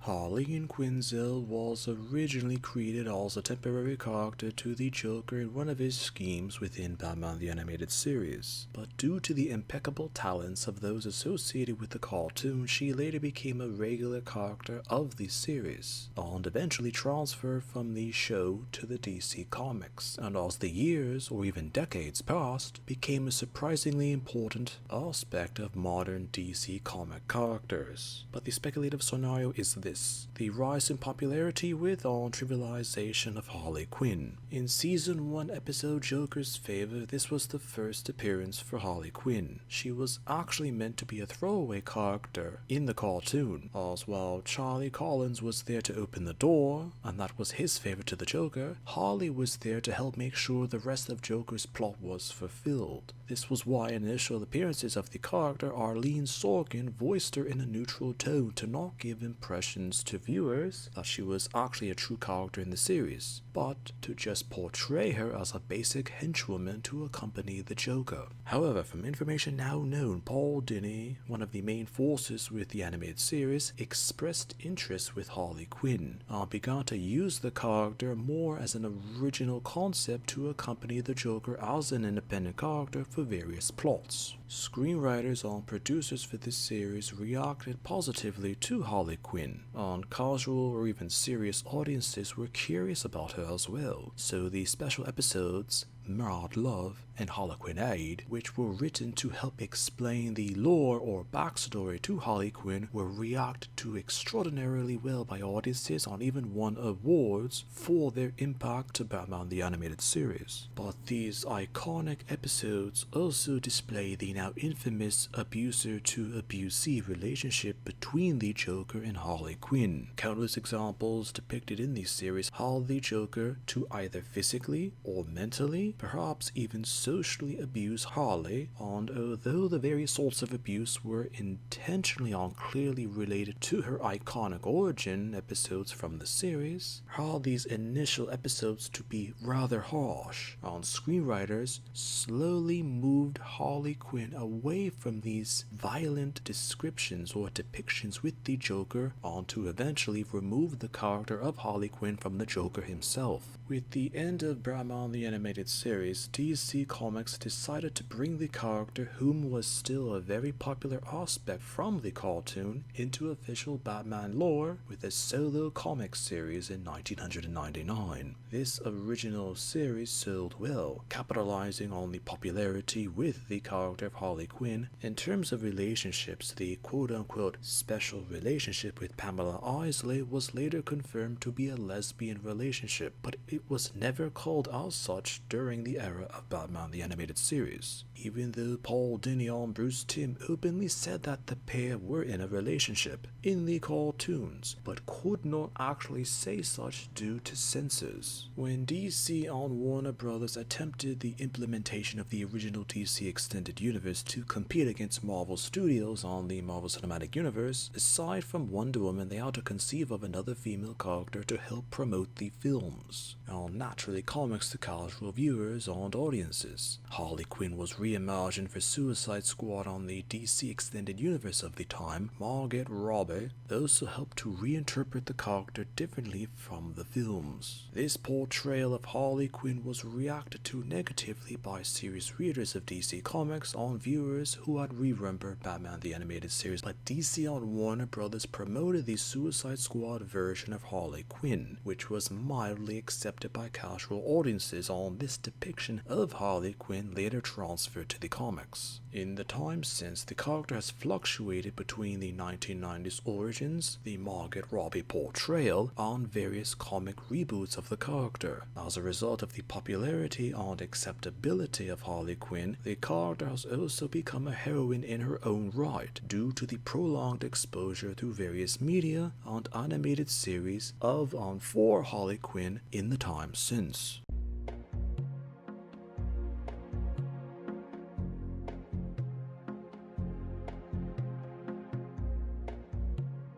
Harley Quinn was originally created as a temporary character to the Joker in one of his schemes within Batman the Animated Series, but due to the impeccable talents of those associated with the cartoon, she later became a regular character of the series, and eventually transferred from the show to the DC Comics, and as the years or even decades passed, became a surprisingly important aspect of modern DC comic characters. But the speculative scenario is this: the rise in popularity with on Trivialisation of Harley Quinn. In Season 1 episode Joker's Favor, this was the first appearance for Harley Quinn. She was actually meant to be a throwaway character in the cartoon, as while Charlie Collins was there to open the door, and that was his favor to the Joker, Harley was there to help make sure the rest of Joker's plot was fulfilled. This was why initial appearances of the character Arlene Sorkin voiced her in a neutral tone to not give impressions to viewers that she was actually a true character in the series, but to just portray her as a basic henchwoman to accompany the Joker. However, from information now known, Paul Dini, one of the main forces with the animated series, expressed interest with Harley Quinn and began to use the character more as an original concept to accompany the Joker as an independent character for various plots. Screenwriters and producers for this series reacted positively to Harley Quinn, and casual or even serious audiences were curious about her as well, so the special episodes Mad Love and Harlequinade, which were written to help explain the lore or backstory to Harley Quinn, were reacted to extraordinarily well by audiences and even won awards for their impact to Batman the Animated Series. But these iconic episodes also display the now infamous abuser to abusee relationship between the Joker and Harley Quinn. Countless examples depicted in these series how the Joker to either physically or mentally, perhaps even socially abuse Harley, and although the various sorts of abuse were intentionally and clearly related to her iconic origin episodes from the series, how these initial episodes to be rather harsh, and screenwriters slowly moved Harley Quinn away from these violent descriptions or depictions with the Joker, and to eventually remove the character of Harley Quinn from the Joker himself. With the end of Batman the Animated Series, DC Comics decided to bring the character, whom was still a very popular aspect from the cartoon, into official Batman lore with a solo comic series in 1999. This original series sold well, capitalizing on the popularity with the character of Harley Quinn. In terms of relationships, the quote-unquote special relationship with Pamela Isley was later confirmed to be a lesbian relationship, but it was never called as such during the era of Batman the Animated Series, even though Paul Dini and Bruce Timm openly said that the pair were in a relationship in the cartoons, but could not actually say such due to censors. When DC and Warner Brothers attempted the implementation of the original DC Extended Universe to compete against Marvel Studios on the Marvel Cinematic Universe, aside from Wonder Woman, they had to conceive of another female character to help promote the films, and naturally comics to casual viewers and audiences. Harley Quinn was reimagined for Suicide Squad on the DC Extended Universe of the time. Margot Robbie also helped to reinterpret the character differently from the films. This portrayal of Harley Quinn was reacted to negatively by series readers of DC Comics and viewers who had remembered Batman the Animated Series, but DC and Warner Brothers promoted the Suicide Squad version of Harley Quinn, which was mildly accepted by casual audiences, and this depiction of Harley Quinn later transferred to the comics. In the time since, the character has fluctuated between the 1990s origins, the Margot Robbie portrayal, and various comic reboots of the character. As a result of the popularity and acceptability of Harley Quinn, the character has also become a heroine in her own right, due to the prolonged exposure through various media and animated series of and for Harley Quinn in the time since.